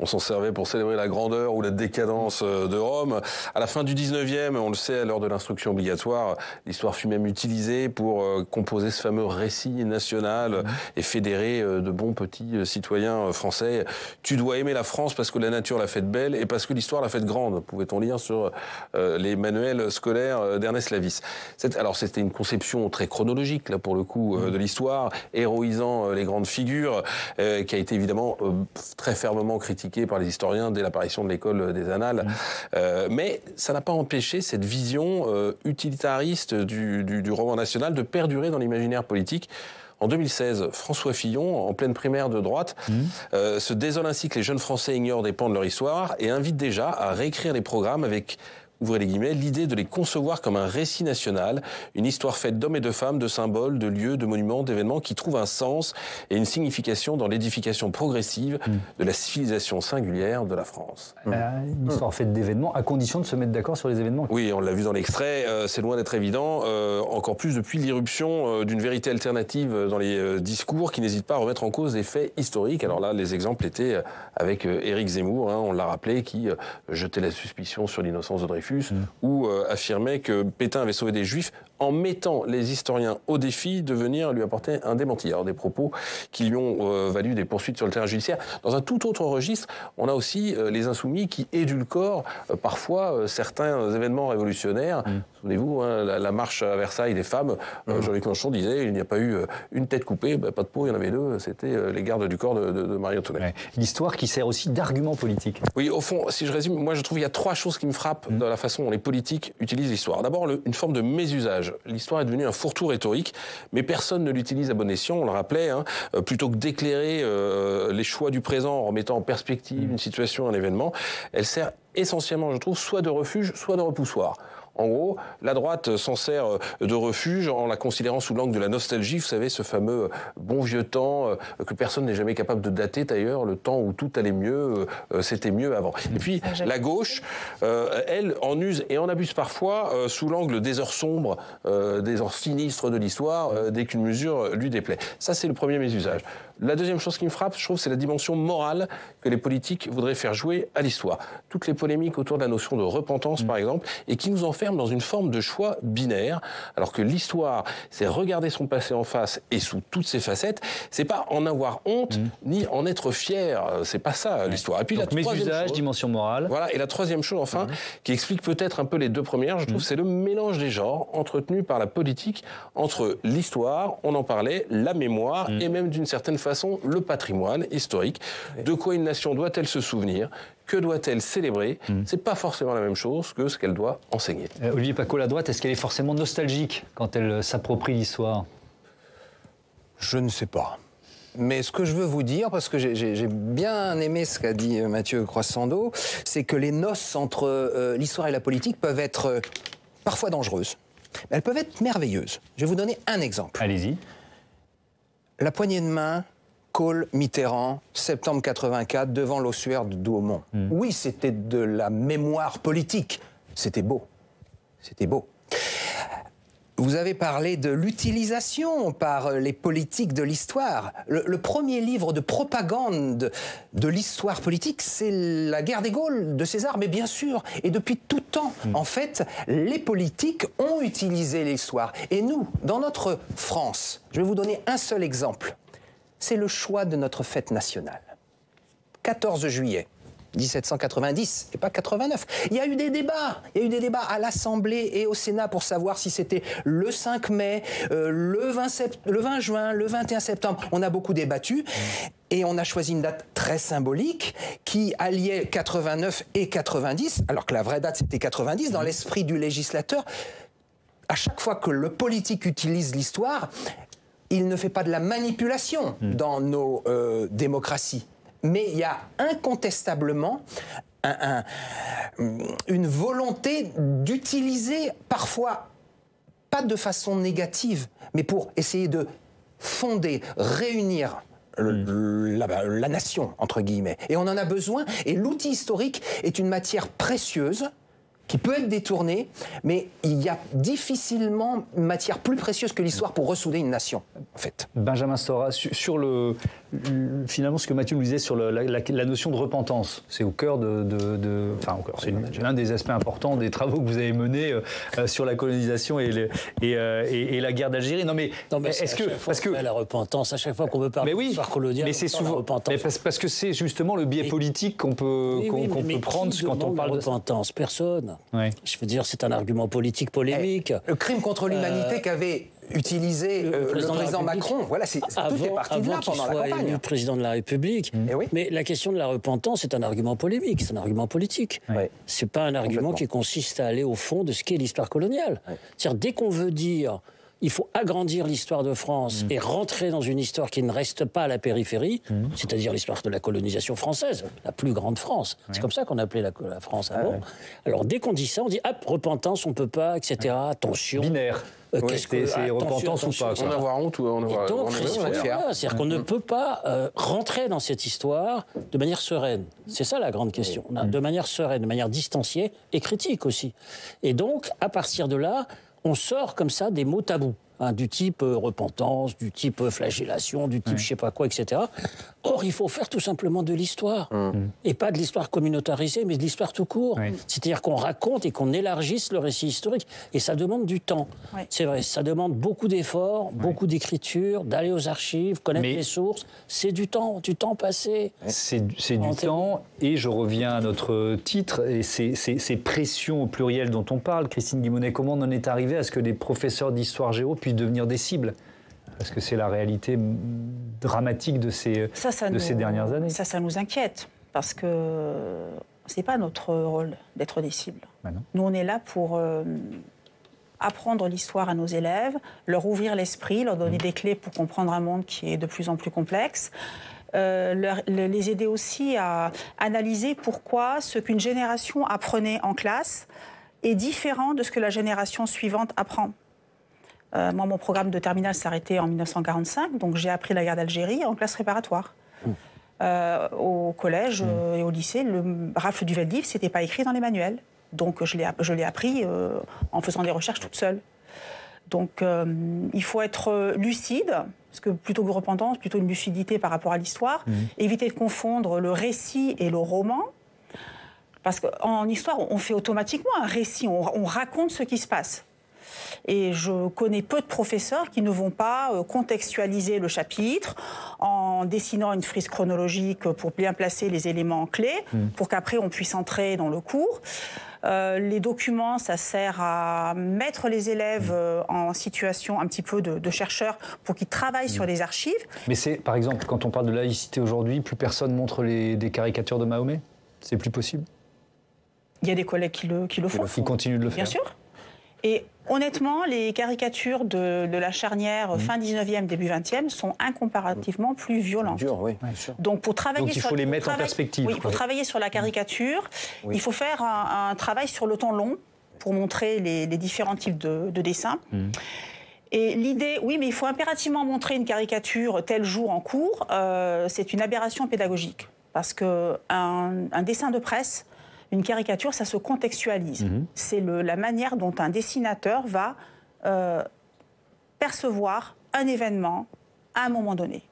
Speaker 13: on s'en servait pour célébrer la grandeur ou la décadence de Rome. À la fin du 19e, on le sait, à l'heure de l'instruction obligatoire, l'histoire fut même utilisée pour composer ce fameux récit national et fédérer de bons petits citoyens français. Tu dois aimer la France parce que la nature l'a faite belle et parce que l'histoire l'a faite grande, pouvait-on lire sur les manuels scolaires d'Ernest Lavis. Alors c'était une conception très chronologique, là, pour le coup, de l'histoire, héroïsant les grandes figures, qui a été évidemment très fermement critiquée par les historiens dès l'apparition de l'école des Annales. Mais ça n'a pas empêché cette vision utilitariste du roman national de perdurer dans l'imaginaire politique. En 2016, François Fillon, en pleine primaire de droite, se désole ainsi que les jeunes Français ignorent des pans de leur histoire et invite déjà à réécrire les programmes avec, ouvrez les guillemets, l'idée de les concevoir comme un récit national, une histoire faite d'hommes et de femmes, de symboles, de lieux, de monuments, d'événements qui trouvent un sens et une signification dans l'édification progressive de la civilisation singulière de la France.
Speaker 1: Une histoire faite d'événements, à condition de se mettre d'accord sur les événements.
Speaker 13: Oui, on l'a vu dans l'extrait, c'est loin d'être évident, encore plus depuis l'irruption d'une vérité alternative dans les discours qui n'hésitent pas à remettre en cause des faits historiques. Alors là, les exemples étaient avec Éric Zemmour, on l'a rappelé, qui jetait la suspicion sur l'innocence de Dreyfus, ou affirmait que Pétain avait sauvé des Juifs en mettant les historiens au défi de venir lui apporter un démenti. Alors des propos qui lui ont valu des poursuites sur le terrain judiciaire. Dans un tout autre registre, on a aussi les insoumis qui édulcorent parfois certains événements révolutionnaires. Souvenez-vous, la marche à Versailles des femmes, Jean-Luc Mélenchon disait il n'y a pas eu une tête coupée, pas de peau, il y en avait deux, c'était les gardes du corps de Marie-Antoinette.
Speaker 1: Ouais. L'histoire qui sert aussi d'argument politique.
Speaker 13: Oui, au fond, si je résume, moi je trouve qu'il y a trois choses qui me frappent dans la façon dont les politiques utilisent l'histoire. D'abord, une forme de mésusage. L'histoire est devenue un fourre-tout rhétorique, mais personne ne l'utilise à bon escient, on le rappelait, plutôt que d'éclairer les choix du présent en remettant en perspective une situation, un événement, elle sert essentiellement, je trouve, soit de refuge, soit de repoussoir. En gros, la droite s'en sert de refuge en la considérant sous l'angle de la nostalgie, vous savez, ce fameux bon vieux temps que personne n'est jamais capable de dater d'ailleurs, le temps où tout allait mieux, c'était mieux avant. Et puis la gauche, elle en use et en abuse parfois sous l'angle des heures sombres, des heures sinistres de l'histoire, dès qu'une mesure lui déplaît. Ça, c'est le premier mésusage. La deuxième chose qui me frappe, je trouve, c'est la dimension morale que les politiques voudraient faire jouer à l'histoire. Toutes les polémiques autour de la notion de repentance, par exemple, et qui nous en fait s'enferme dans une forme de choix binaire, alors que l'histoire, c'est regarder son passé en face et sous toutes ses facettes. C'est pas en avoir honte ni en être fier. C'est pas ça l'histoire. Et puis
Speaker 1: donc,
Speaker 13: la troisième
Speaker 1: mésusage, dimension morale.
Speaker 13: Voilà. Et la troisième chose, enfin, qui explique peut-être un peu les deux premières, je trouve, c'est le mélange des genres entretenu par la politique entre l'histoire, on en parlait, la mémoire et même d'une certaine façon le patrimoine historique. De quoi une nation doit-elle se souvenir? Que doit-elle célébrer? C'est pas forcément la même chose que ce qu'elle doit enseigner.
Speaker 1: Olivier Paccaud, la droite, est-ce qu'elle est forcément nostalgique quand elle s'approprie l'histoire?
Speaker 9: Je ne sais pas. Mais ce que je veux vous dire, parce que j'ai bien aimé ce qu'a dit Mathieu Croissando, c'est que les noces entre l'histoire et la politique peuvent être parfois dangereuses. Mais elles peuvent être merveilleuses. Je vais vous donner un exemple.
Speaker 1: Allez-y.
Speaker 9: La poignée de main, Kohl-Mitterrand, septembre 84, devant l'ossuaire de Douaumont. Oui, c'était de la mémoire politique. C'était beau. C'était beau. Vous avez parlé de l'utilisation par les politiques de l'histoire. Le premier livre de propagande de l'histoire politique, c'est La guerre des Gaules de César, mais bien sûr, et depuis tout temps, en fait, les politiques ont utilisé l'histoire. Et nous, dans notre France, je vais vous donner un seul exemple. C'est le choix de notre fête nationale. 14 juillet. 1790 et pas 89. Il y a eu des débats. Il y a eu des débats à l'Assemblée et au Sénat pour savoir si c'était le 5 mai, le 20 juin, le 21 septembre. On a beaucoup débattu et on a choisi une date très symbolique qui alliait 89 et 90, alors que la vraie date c'était 90 dans l'esprit du législateur. À chaque fois que le politique utilise l'histoire, il ne fait pas de la manipulation dans nos démocraties. Mais il y a incontestablement une volonté d'utiliser, parfois pas de façon négative, mais pour essayer de fonder, réunir la nation, entre guillemets. Et on en a besoin, et l'outil historique est une matière précieuse qui peut être détournée, mais il y a difficilement une matière plus précieuse que l'histoire pour ressouder une nation, en fait.
Speaker 1: Benjamin Stora, sur finalement ce que Mathieu nous disait sur la notion de repentance, c'est au cœur c'est l'un des aspects importants des travaux que vous avez menés sur la colonisation et la guerre d'Algérie. Non mais est-ce que
Speaker 8: parce que la repentance à chaque fois qu'on veut parler d'histoire coloniale,
Speaker 1: mais c'est souvent parce que c'est justement le biais politique qu'on peut prendre quand on parle de
Speaker 8: repentance. Personne.
Speaker 1: Ouais.
Speaker 8: Je veux dire, c'est un argument politique polémique.
Speaker 9: Le crime contre l'humanité qu'avait utilisé le président Macron, voilà, tout fait partie de là pendant la campagne.
Speaker 8: Le président de la République. Mais la question de la repentance, c'est un argument polémique, c'est un argument politique. C'est pas un argument qui consiste à aller au fond de ce qu'est l'histoire coloniale. C'est-à-dire, dès qu'on veut dire il faut agrandir l'histoire de France et rentrer dans une histoire qui ne reste pas à la périphérie, c'est-à-dire l'histoire de la colonisation française, la plus grande France. C'est comme ça qu'on appelait la France avant. Alors dès qu'on dit ça, on dit hop, repentance, on peut pas, etc. Attention.
Speaker 1: Binaire.
Speaker 8: Qu'est-ce que
Speaker 1: c'est repentance ou pas?
Speaker 13: On avoir honte ou on avoir.
Speaker 8: C'est-à-dire qu'on ne peut pas rentrer dans cette histoire de manière sereine. C'est ça la grande question. De manière sereine, de manière distanciée et critique aussi. Et donc, à partir de là, on sort comme ça des mots tabous, du type repentance, du type flagellation, du type je sais pas quoi, etc. Or, il faut faire tout simplement de l'histoire. Et pas de l'histoire communautarisée, mais de l'histoire tout court. C'est-à-dire qu'on raconte et qu'on élargisse le récit historique. Et ça demande du temps. C'est vrai, ça demande beaucoup d'efforts, beaucoup d'écriture, d'aller aux archives, connaître les sources. C'est du temps passé.
Speaker 1: C'est du temps, et je reviens à notre titre, et ces pressions au pluriel dont on parle. Christine Guimonet, comment on en est arrivé à ce que les professeurs d'histoire géo puissent devenir des cibles? Parce que c'est la réalité dramatique de ces dernières années.
Speaker 10: Ça nous inquiète, parce que c'est pas notre rôle d'être des cibles. Nous, on est là pour apprendre l'histoire à nos élèves, leur ouvrir l'esprit, leur donner des clés pour comprendre un monde qui est de plus en plus complexe. Les aider aussi à analyser pourquoi ce qu'une génération apprenait en classe est différent de ce que la génération suivante apprend. Moi, mon programme de terminale s'est arrêté en 1945, donc j'ai appris la guerre d'Algérie en classe préparatoire. Au collège et au lycée, le rafle du Veldiv, c'était pas écrit dans les manuels. Donc je l'ai appris en faisant des recherches toute seule. Donc il faut être lucide, parce que plutôt que repentance, plutôt une lucidité par rapport à l'histoire. Éviter de confondre le récit et le roman. Parce qu'en histoire, on fait automatiquement un récit, on raconte ce qui se passe. Et je connais peu de professeurs qui ne vont pas contextualiser le chapitre en dessinant une frise chronologique pour bien placer les éléments clés, pour qu'après on puisse entrer dans le cours. Les documents, ça sert à mettre les élèves en situation un petit peu de chercheurs pour qu'ils travaillent sur les archives.
Speaker 1: Mais c'est, par exemple, quand on parle de laïcité aujourd'hui, plus personne montre des caricatures de Mahomet? C'est plus possible?
Speaker 10: Il y a des collègues qui le font.
Speaker 1: Qui continuent de le faire.
Speaker 10: Bien sûr. Et honnêtement, les caricatures de la charnière fin 19e, début 20e sont incomparativement plus violentes.
Speaker 9: Oui, bien sûr.
Speaker 10: Donc, pour travailler
Speaker 1: il faut les mettre en perspective.
Speaker 10: Oui, pour travailler sur la caricature, il faut faire un travail sur le temps long pour montrer les différents types de dessins. Et l'idée, oui, mais il faut impérativement montrer une caricature tel jour en cours, c'est une aberration pédagogique. Parce qu'un dessin de presse, une caricature, ça se contextualise. C'est la manière dont un dessinateur va percevoir un événement à un moment donné.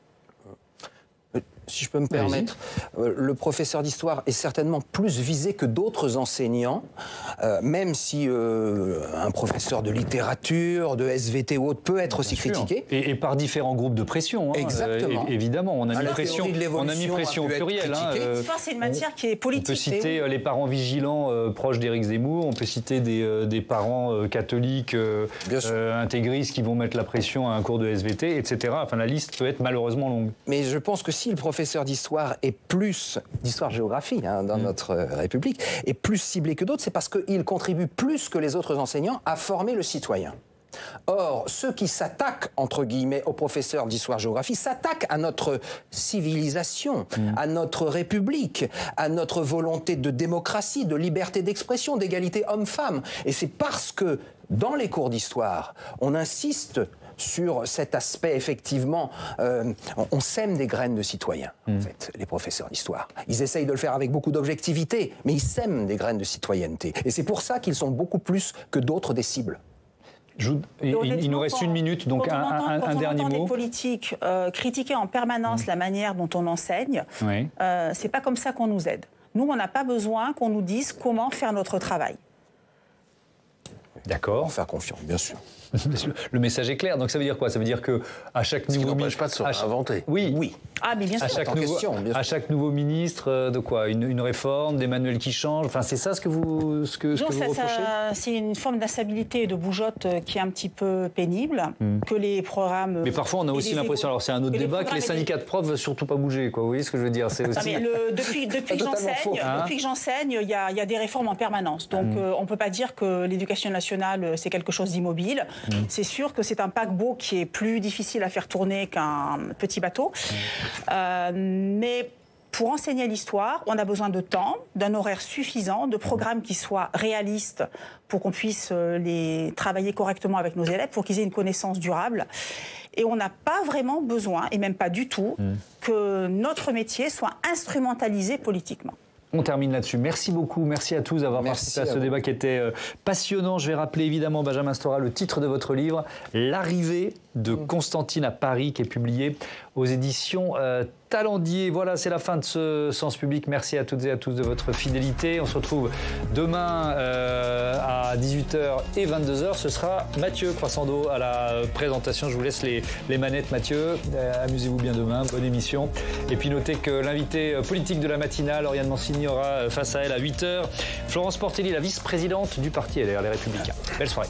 Speaker 9: Si je peux me permettre, le professeur d'histoire est certainement plus visé que d'autres enseignants, même si un professeur de littérature, de SVT ou autre peut être aussi critiqué.
Speaker 1: Et par différents groupes de pression. Hein,
Speaker 9: exactement.
Speaker 1: Évidemment, on a mis pression au pluriel.
Speaker 10: L'histoire, c'est une matière qui est politique.
Speaker 1: On peut citer les parents vigilants proches d'Éric Zemmour, on peut citer des parents catholiques intégristes qui vont mettre la pression à un cours de SVT, etc. Enfin, la liste peut être malheureusement longue.
Speaker 9: Mais je pense que si le professeur d'histoire est plus, d'histoire-géographie dans notre République, est plus ciblé que d'autres, c'est parce qu'il contribue plus que les autres enseignants à former le citoyen. Or, ceux qui s'attaquent, entre guillemets, aux professeurs d'histoire-géographie, s'attaquent à notre civilisation, à notre République, à notre volonté de démocratie, de liberté d'expression, d'égalité homme-femme. Et c'est parce que, dans les cours d'histoire, on insiste sur cet aspect, effectivement, on sème des graines de citoyens, en fait, les professeurs d'histoire. Ils essayent de le faire avec beaucoup d'objectivité, mais ils sèment des graines de citoyenneté. Et c'est pour ça qu'ils sont beaucoup plus que d'autres des cibles.
Speaker 1: Il nous reste une minute, donc un dernier mot.
Speaker 10: Quand on entend des politiques critiquer en permanence la manière dont on enseigne, c'est pas comme ça qu'on nous aide. Nous, on n'a pas besoin qu'on nous dise comment faire notre travail.
Speaker 1: D'accord.
Speaker 9: Faire confiance, bien sûr.
Speaker 1: Le message est clair. Donc ça veut dire quoi? Ça veut dire que à chaque nouveau ministre,
Speaker 13: pas de se réinventer.
Speaker 1: Oui.
Speaker 10: Ah, mais bien sûr.
Speaker 1: À chaque nouveau ministre, de quoi? Une réforme, des manuels qui changent. Enfin, c'est ça ce que vous reprochez?
Speaker 10: C'est une forme d'instabilité et de bougeotte qui est un petit peu pénible. Que les programmes.
Speaker 1: Mais parfois, on a aussi l'impression. Alors, c'est un autre débat que les syndicats de profs ne veulent surtout pas bouger. Quoi. Vous voyez ce que je veux dire? C'est aussi.
Speaker 10: Depuis que j'enseigne, il y a des réformes en permanence. Donc, on ne peut pas dire que l'éducation nationale c'est quelque chose d'immobile. C'est sûr que c'est un paquebot qui est plus difficile à faire tourner qu'un petit bateau. Mais pour enseigner l'histoire, on a besoin de temps, d'un horaire suffisant, de programmes qui soient réalistes pour qu'on puisse les travailler correctement avec nos élèves, pour qu'ils aient une connaissance durable. Et on n'a pas vraiment besoin, et même pas du tout, que notre métier soit instrumentalisé politiquement.
Speaker 1: On termine là-dessus. Merci beaucoup. Merci à tous d'avoir participé à ce débat qui était passionnant. Je vais rappeler évidemment, Benjamin Stora, le titre de votre livre, L'arrivée de Constantine à Paris, qui est publié aux éditions Talendier. Voilà, c'est la fin de ce Sens Public. Merci à toutes et à tous de votre fidélité. On se retrouve demain à 18h et 22h. Ce sera Mathieu Croissando à la présentation. Je vous laisse les manettes, Mathieu. Amusez-vous bien demain. Bonne émission. Et puis notez que l'invité politique de la matinale, Oriane Mancini, aura face à elle à 8h Florence Portelli, la vice-présidente du parti LR, Les Républicains. Belle soirée.